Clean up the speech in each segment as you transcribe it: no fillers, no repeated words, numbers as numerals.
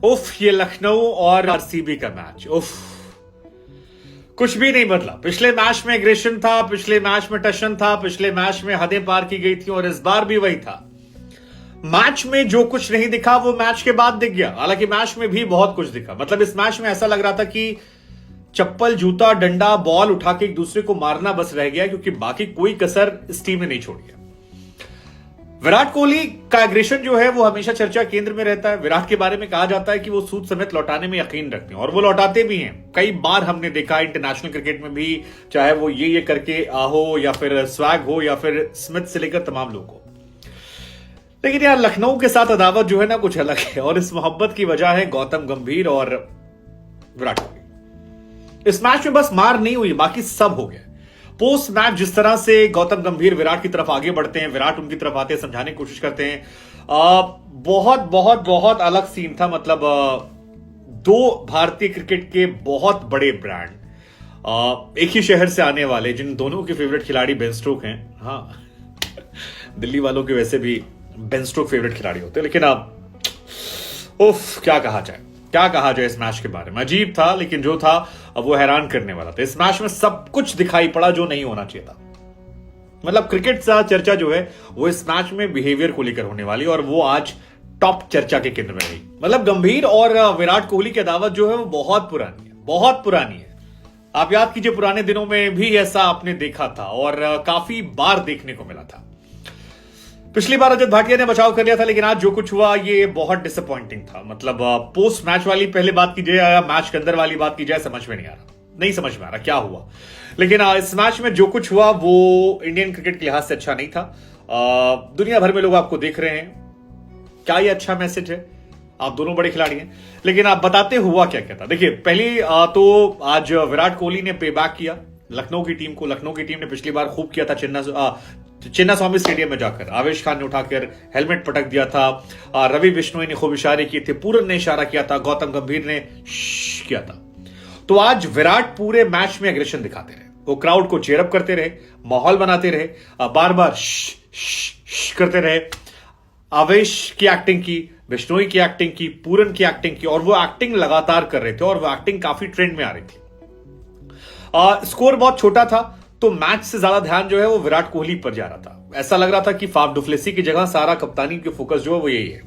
उफ, ये लखनऊ और आरसीबी का मैच, उफ, कुछ भी नहीं बदला। पिछले मैच में एग्रेशन था, पिछले मैच में टशन था, पिछले मैच में हदें पार की गई थी और इस बार भी वही था। मैच में जो कुछ नहीं दिखा वो मैच के बाद दिख गया। हालांकि मैच में भी बहुत कुछ दिखा। मतलब इस मैच में ऐसा लग रहा था कि चप्पल, जूता, डंडा, बॉल उठा के एक दूसरे को मारना बस रह गया, क्योंकि बाकी कोई कसर इस टीम ने नहीं छोड़ी है। विराट कोहली का एग्रेशन जो है वो हमेशा चर्चा केंद्र में रहता है। विराट के बारे में कहा जाता है कि वो सूद समेत लौटाने में यकीन रखते हैं और वो लौटाते भी हैं। कई बार हमने देखा इंटरनेशनल क्रिकेट में भी, चाहे वो ये करके हो या फिर स्वैग हो या फिर स्मिथ से लेकर तमाम लोग हो। लेकिन यार लखनऊ के साथ अदावत जो है ना कुछ अलग है, और इस मोहब्बत की वजह है गौतम गंभीर और विराट कोहली। इस मैच में बस मार नहीं हुई, बाकी सब हो गया। पोस्ट मैच जिस तरह से गौतम गंभीर विराट की तरफ आगे बढ़ते हैं, विराट उनकी तरफ आते हैं, समझाने की कोशिश करते हैं, बहुत बहुत बहुत अलग सीन था। मतलब दो भारतीय क्रिकेट के बहुत बड़े ब्रांड एक ही शहर से आने वाले, जिन दोनों के फेवरेट खिलाड़ी बेन स्टोक हैं। हाँ, दिल्ली वालों के वैसे भी बेन स्टोक फेवरेट खिलाड़ी होते हैं, लेकिन उफ, क्या कहा जाए इस मैच के बारे में। अजीब था, लेकिन जो था वो हैरान करने वाला था। इस मैच में सब कुछ दिखाई पड़ा जो नहीं होना चाहिए था। मतलब क्रिकेट सा चर्चा जो है वो इस मैच में बिहेवियर को लेकर होने वाली, और वो आज टॉप चर्चा के केंद्र में रही। मतलब गंभीर और विराट कोहली की अदावत जो है वो बहुत पुरानी है। आप याद कीजिए, पुराने दिनों में भी ऐसा आपने देखा था और काफी बार देखने को मिला था। पिछली बार रजत भाटिया ने बचाव कर लिया था, लेकिन आज जो कुछ हुआ ये बहुत डिसअपॉइंटिंग था। मतलब पोस्ट मैच वाली पहले बात की जाए या मैच के अंदर वाली बात की जाए, समझ में नहीं समझ में आ रहा क्या हुआ। लेकिन इस मैच में जो कुछ हुआ वो इंडियन क्रिकेट के लिहाज से अच्छा नहीं था। दुनिया भर में लोग आपको देख रहे हैं। क्या ये अच्छा मैसेज है? आप दोनों बड़े खिलाड़ी हैं, लेकिन आप बताते हुआ क्या कहता। देखिए, पहली तो आज विराट कोहली ने पे बैक किया लखनऊ की टीम को। लखनऊ की टीम ने पिछली बार खूब किया था चिन्ना स्वामी स्टेडियम में जाकर। आवेश खान ने उठाकर हेलमेट पटक दिया था, रवि बिश्नोई ने खूब इशारे किए थे, पूरन ने इशारा किया था, गौतम गंभीर ने किया था। तो आज विराट पूरे मैच में एग्रेशन दिखाते रहे। वो क्राउड को चेयरअप करते रहे, माहौल बनाते रहे, बार बार करते रहे। आवेश की एक्टिंग की, बिश्नोई की एक्टिंग की, पूरन की एक्टिंग की, और वो एक्टिंग लगातार कर रहे थे और वो एक्टिंग काफी ट्रेंड में आ रही थी। स्कोर बहुत छोटा था, तो मैच से ज्यादा ध्यान जो है वो विराट कोहली पर जा रहा था। ऐसा लग रहा था कि फाफ डुप्लेसी की जगह सारा कप्तानी के फोकस जो है वो यही है।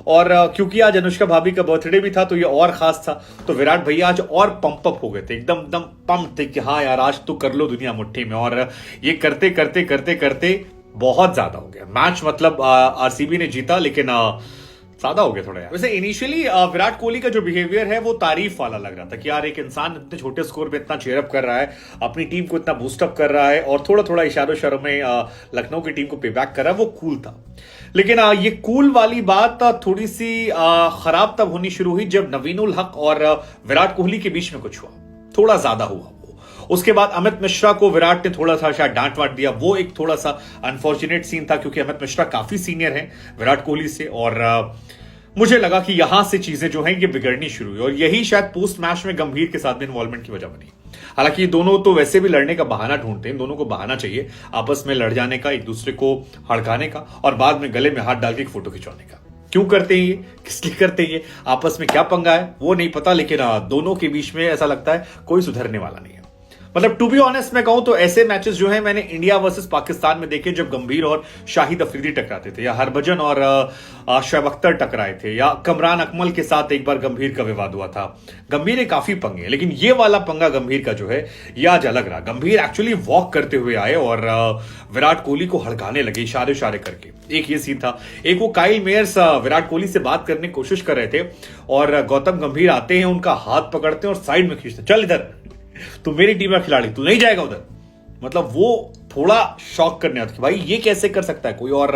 और क्योंकि आज अनुष्का भाभी का बर्थडे भी था तो ये और खास था। तो विराट भैया आज और पंप अप हो गए थे, एकदम पंप थे कि हाँ यार आज तो कर लो दुनिया मुट्ठी में। और ये करते करते करते करते बहुत ज्यादा हो गया मैच। मतलब आरसीबी ने जीता, लेकिन ज्यादा हो गया थोड़ा यार। वैसे इनिशियली विराट कोहली का जो बिहेवियर है वो तारीफ वाला लग रहा था कि यार एक इंसान इतने छोटे स्कोर पे इतना चेयरअप कर रहा है, अपनी टीम को इतना बूस्टअप कर रहा है और थोड़ा थोड़ा इशारों में लखनऊ की टीम को पे बैक कर रहा है, वो कूल था। लेकिन ये कूल वाली बात थोड़ी सी खराब तब होनी शुरू हुई जब नवीनुल हक और विराट कोहली के बीच में कुछ हुआ, थोड़ा ज्यादा हुआ। उसके बाद अमित मिश्रा को विराट ने थोड़ा सा शायद डांट वाट दिया। वो एक थोड़ा सा अनफॉर्चुनेट सीन था, क्योंकि अमित मिश्रा काफी सीनियर हैं विराट कोहली से, और मुझे लगा कि यहां से चीजें जो हैं ये बिगड़नी शुरू हुई, और यही शायद पोस्ट मैच में गंभीर के साथ भी इन्वॉल्वमेंट की वजह बनी। हालांकि दोनों तो वैसे भी लड़ने का बहाना ढूंढते हैं, दोनों को बहाना चाहिए आपस में लड़ जाने का, एक दूसरे को हड़काने का, और बाद में गले में हाथ डाल के एक फोटो खिंचवाने का। क्यों करते हैं ये, किस लिए करते हैं ये, आपस में क्या पंगा है वो नहीं पता, लेकिन दोनों के बीच में ऐसा लगता है कोई सुधरने वाला नहीं है। मतलब टू बी ऑनेस्ट मैं कहूं तो ऐसे मैचेस जो है मैंने इंडिया वर्सेस पाकिस्तान में देखे, जब गंभीर और शाहिद अफरीदी टकराते थे, या हरभजन और शोएब अख्तर टकराए थे, या कमरान अकमल के साथ एक बार गंभीर का विवाद हुआ था। गंभीर काफी पंगे, लेकिन ये वाला पंगा गंभीर का जो है ये आज अलग रहा। गंभीर एक्चुअली वॉक करते हुए आए और विराट कोहली को हड़काने लगे इशारे करके। एक ये सीन था। एक वो काइल मेयर्स विराट कोहली से बात करने की कोशिश कर रहे थे और गौतम गंभीर आते हैं, उनका हाथ पकड़ते हैं और साइड में खींचते, चल इधर, तू मेरी टीम का खिलाड़ी, तू नहीं जाएगा उधर। मतलब वो थोड़ा शॉक करने आता कि भाई ये कैसे कर सकता है कोई। और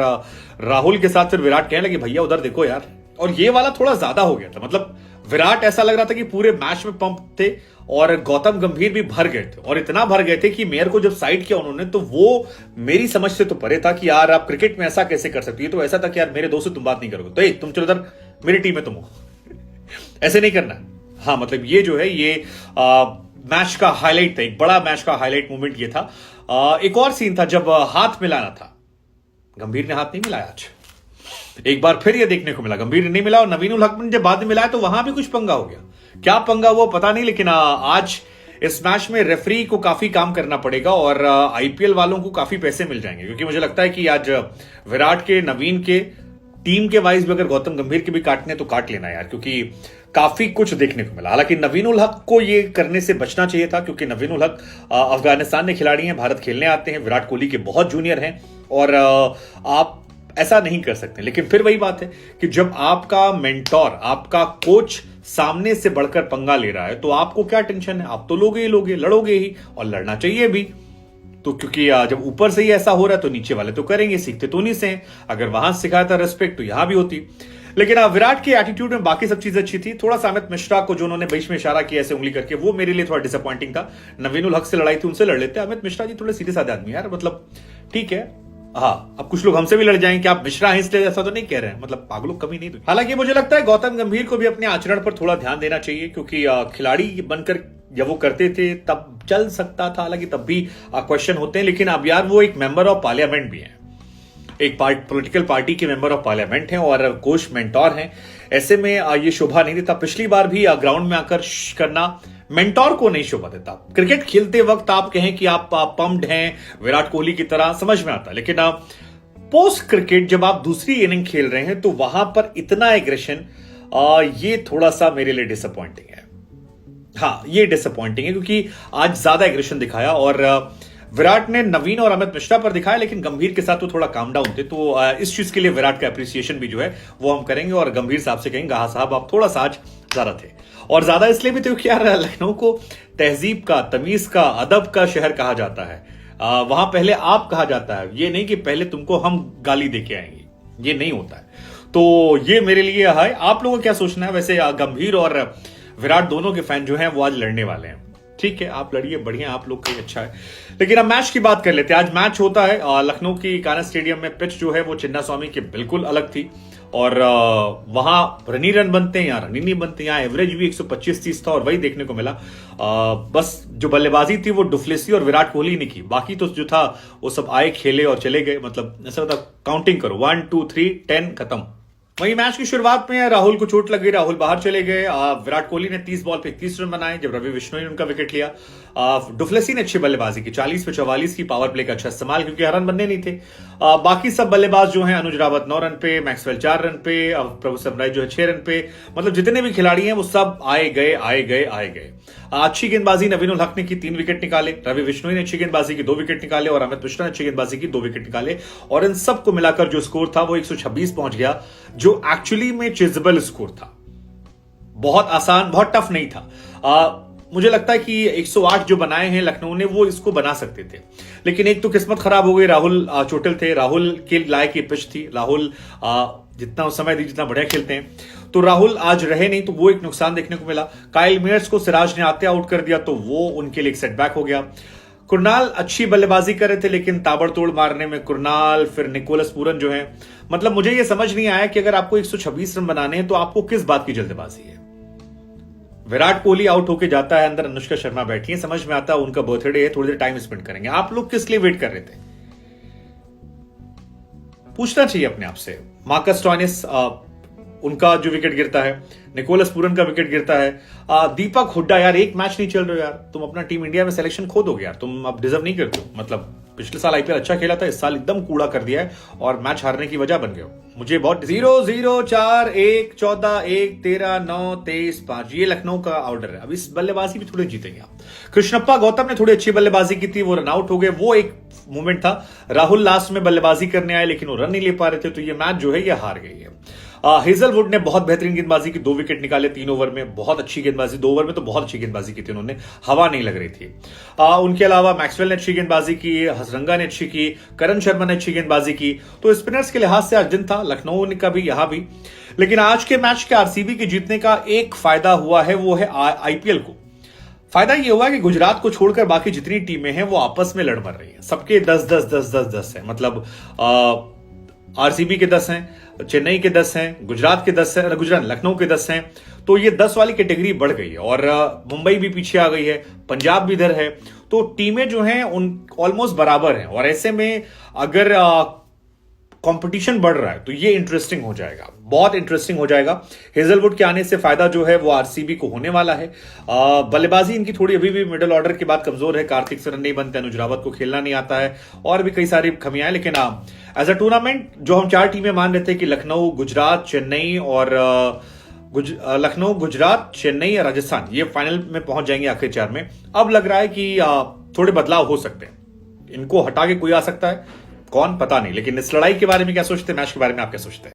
राहुल के साथ फिर विराट कहने लगे भैया उधर देखो यार। और ये वाला थोड़ा ज्यादा हो गया था। मतलब विराट ऐसा लग रहा था कि पूरे मैच में पंप थे, और गौतम गंभीर भी भर गए थे, और इतना भर गए थे कि मेयर को जब साइड किया उन्होंने तो वो मेरी समझ से तो परे था कि यार आप क्रिकेट में ऐसा कैसे कर सकते हो। ये तो ऐसा था कि यार मेरे दोस्त से तुम बात नहीं करोगे तो तुम चलो उधर, मेरी टीम में तुम हो, ऐसे नहीं करना। हाँ, मतलब ये जो है ये मैच का हाईलाइट था, एक बड़ा मैच का हाईलाइट मोमेंट ये था। एक और सीन था जब हाथ मिलाना था, गंभीर ने हाथ नहीं मिलाया आज। एक बार फिर यह देखने को मिला, गंभीर नहीं मिला और नवीन उल हक ने जब बाद में मिला तो वहां भी कुछ पंगा हो गया। क्या पंगा हुआ पता नहीं, लेकिन आज इस मैच में रेफरी को काफी काम करना पड़ेगा और आईपीएल वालों को काफी पैसे मिल जाएंगे, क्योंकि मुझे लगता है कि आज विराट के, नवीन के, टीम के वाइज भी अगर गौतम गंभीर के भी काटने तो काट लेना यार, क्योंकि काफी कुछ देखने को मिला। हालांकि नवीन उल हक को ये करने से बचना चाहिए था, क्योंकि नवीन उल हक अफगानिस्तान के खिलाड़ी हैं, भारत खेलने आते हैं, विराट कोहली के बहुत जूनियर हैं और आप ऐसा नहीं कर सकते। लेकिन फिर वही बात है कि जब आपका मेंटोर, आपका कोच सामने से बढ़कर पंगा ले रहा है तो आपको क्या टेंशन है, आप तो लोगे ही लोगे, लड़ोगे ही, और लड़ना चाहिए भी। तो क्योंकि जब ऊपर से ही ऐसा हो रहा है तो नीचे वाले तो करेंगे, सीखते तो नहीं से हैं। अगर वहां सिखाया था रेस्पेक्ट तो यहां भी होती। लेकिन विराट के एटीट्यूड में बाकी सब चीजें अच्छी थी। थोड़ा सा अमित मिश्रा को जो उन्होंने बीच में इशारा किया ऐसे उंगली करके, वो मेरे लिए थोड़ा डिसअपॉइंटिंग था। नवीन उल हक से लड़ाई थी, उनसे लड़ लेते। अमित मिश्रा जी थोड़े सीधे साधे आदमी यार, मतलब ठीक है। हाँ, अब कुछ लोग हमसे भी लड़ जाएंगे कि आप मिश्रा हैं इसलिए, ऐसा तो नहीं कह रहे हैं, मतलब पागलों कमी नहीं। हालांकि मुझे लगता है गौतम गंभीर को भी अपने आचरण पर थोड़ा ध्यान देना चाहिए, क्योंकि खिलाड़ी बनकर जब वो करते थे तब चल सकता था, हालांकि तब भी क्वेश्चन होते हैं। लेकिन अब यार वो एक मेंबर ऑफ पार्लियामेंट भी है, एक पॉलिटिकल पार्टी के मेंबर ऑफ पार्लियामेंट हैं और कोच मेंटोर हैं। ऐसे में ये शोभा नहीं देता। पिछली बार भी ग्राउंड में आकर करना मेंटोर को नहीं शोभा देता। क्रिकेट खेलते वक्त आप कहें कि आप पम्प्ड हैं विराट कोहली की तरह, समझ में आता, लेकिन पोस्ट क्रिकेट जब आप दूसरी इनिंग खेल रहे हैं तो वहां पर इतना एग्रेशन, ये थोड़ा सा मेरे लिए डिसअपॉइंटिंग है। हाँ, ये डिसअपॉइंटिंग है क्योंकि आज ज्यादा एग्रेशन दिखाया और विराट ने नवीन और अमित मिश्रा पर दिखाया, लेकिन गंभीर के साथ तो थोड़ा काम डाउन थे। तो इस चीज के लिए विराट का अप्रिसिएशन भी जो है वो हम करेंगे और गंभीर साहब से कहेंगे हाँ साहब आप थोड़ा सा आज ज्यादा थे। और ज्यादा इसलिए भी थे क्योंकि यार लखनऊ को तहजीब का, तमीज का, अदब का शहर कहा जाता है। वहां पहले आप कहा जाता है, ये नहीं कि पहले तुमको हम गाली देके आएंगे, ये नहीं होता है। तो ये मेरे लिए है। आप लोगों को क्या सोचना है? वैसे गंभीर और विराट दोनों के फैन जो हैं वो आज लड़ने वाले हैं। ठीक है, आप लड़िए, बढ़िया, आप लोग का अच्छा है। लेकिन अब मैच की बात कर लेते हैं। आज मैच होता है लखनऊ की कान्हा स्टेडियम में। पिच जो है वो चिन्ना स्वामी के बिल्कुल अलग थी और वहां रनी रन बनते हैं, यहाँ रनी नहीं बनते। यहाँ एवरेज भी 125-30 था और वही देखने को मिला। बस जो बल्लेबाजी थी वो डुप्लेसी और विराट कोहली ने की, बाकी तो जो था वो सब आए, खेले और चले गए। मतलब ऐसा होता, काउंटिंग करो 1 2 3 10 खत्म। वही मैच की शुरुआत में राहुल को चोट लग गई, राहुल बाहर चले गए। विराट कोहली ने 30 बॉल पे 31 रन बनाए जब रवि बिश्नोई ने उनका विकेट लिया। डुप्लेसी ने अच्छी बल्लेबाजी की, 40 पे 44 की, पावर प्ले का अच्छा इस्तेमाल, क्योंकि रन बनने नहीं थे। बाकी सब बल्लेबाज जो हैं, अनुज रावत 9 रन पे, मैक्सवेल 4 रन पे, प्रभु समराय जो है 6 रन पे, मतलब जितने भी खिलाड़ी हैं वो सब आए गए। अच्छी गेंदबाजी नवीन उल हक ने की, 3 विकेट निकाले। रवि बिश्नोई ने अच्छी गेंदबाजी की, 2 विकेट निकाले और अमित मिश्रा ने अच्छी गेंदबाजी की, 2 विकेट निकाले। और इन सबको मिलाकर जो स्कोर था वो 126 पहुंच गया, जो एक्चुअली में चेजेबल स्कोर था। बहुत आसान, बहुत टफ नहीं था। मुझे लगता है कि 108 जो बनाए हैं लखनऊ ने वो इसको बना सकते थे, लेकिन एक तो किस्मत खराब हो गई। राहुल चोटिल थे, राहुल के लायक की पिच थी। राहुल जितना समय दी, जितना बढ़िया खेलते हैं, तो राहुल आज रहे नहीं, तो वो एक नुकसान देखने को मिला। काइल मेयर्स को सिराज ने आते आउट कर दिया, तो वो उनके लिए एक सेटबैक हो गया। कुरनाल अच्छी बल्लेबाजी कर रहे थे, लेकिन ताबड़तोड़ मारने में कुरनाल, फिर निकोलस पूरन जो है, मतलब मुझे ये समझ नहीं आया कि अगर आपको 126 रन बनाने हैं तो आपको किस बात की जल्दबाजी है। विराट कोहली आउट होके जाता है, अंदर अनुष्का शर्मा बैठी है, समझ में आता है उनका बर्थडे है, थोड़ी देर टाइम स्पेंड करेंगे। आप लोग किस लिए वेट कर रहे थे? पूछना चाहिए अपने आप से। मार्कस स्टोइनिस उनका जो विकेट गिरता है, निकोलस पूरन का विकेट गिरता है, दीपक हुड्डा, यार एक मैच नहीं चल रहे यार, तुम अपना टीम इंडिया में सिलेक्शन खो दोगे यार, तुम अब डिजर्व नहीं करते हो। मतलब पिछले साल आईपीएल अच्छा खेला था, इस साल एकदम कूड़ा कर दिया है और मैच हारने की वजह बन गए हो। मुझे बहुत 0-0 4 1 14 1 13 9 23 5 ये लखनऊ का ऑर्डर है। अब इस बल्लेबाजी भी थोड़े जीतेंगे आप। कृष्णप्पा गौतम ने थोड़ी अच्छी बल्लेबाजी की थी, वो रन आउट हो गए, वो एक मोमेंट था। राहुल लास्ट में बल्लेबाजी करने आए लेकिन वो रन नहीं ले पा रहे थे, तो ये मैच जो है ये हार गई है। हेजलवुड ने बहुत बेहतरीन गेंदबाजी की, 2 विकेट निकाले 3 ओवर में, बहुत अच्छी गेंदबाजी, 2 ओवर में तो बहुत अच्छी गेंदबाजी की थी उन्होंने, हवा नहीं लग रही थी। उनके अलावा मैक्सवेल ने अच्छी गेंदबाजी की, हसरंगा ने अच्छी की, करण शर्मा ने अच्छी गेंदबाजी की। तो स्पिनर्स के लिहाज से आज दिन था लखनऊ का भी, यहां भी। लेकिन आज के मैच के आरसीबी के जीतने का एक फायदा हुआ है, वो है आईपीएल को। फायदा ये हुआ कि गुजरात को छोड़कर बाकी जितनी टीमें हैं वो आपस में लड़ मर रही हैं, सबके 10-10 है। मतलब आरसीबी के 10 हैं, चेन्नई के 10 हैं, गुजरात के 10 हैं, लखनऊ के 10 हैं। तो ये 10 वाली कैटेगरी बढ़ गई है और मुंबई भी पीछे आ गई है, पंजाब भी इधर है। तो टीमें जो हैं उन ऑलमोस्ट बराबर हैं। और ऐसे में अगर कंपटीशन बढ़ रहा है, तो ये इंटरेस्टिंग हो जाएगा, बहुत इंटरेस्टिंग हो जाएगा। हेजलवुड के आने से फायदा जो है वो आरसीबी को होने वाला है। बल्लेबाजी इनकी थोड़ी अभी भी मिडिल ऑर्डर के बाद कमजोर है, कार्तिक से रन नहीं बनते, अनुज रावत को खेलना नहीं आता है, और भी कई सारी खमियां हैं। लेकिन एज अ टूर्नामेंट जो हम 4 टीमें मान रहे थे कि लखनऊ, गुजरात, चेन्नई और लखनऊ, गुजरात, चेन्नई और राजस्थान ये फाइनल में पहुंच जाएंगे आखिर 4 में। अब लग रहा है कि थोड़े बदलाव हो सकते हैं, इनको हटा के कोई आ सकता है, कौन पता नहीं। लेकिन इस लड़ाई के बारे में क्या सोचते हैं, मैच के बारे में आप क्या सोचते हैं?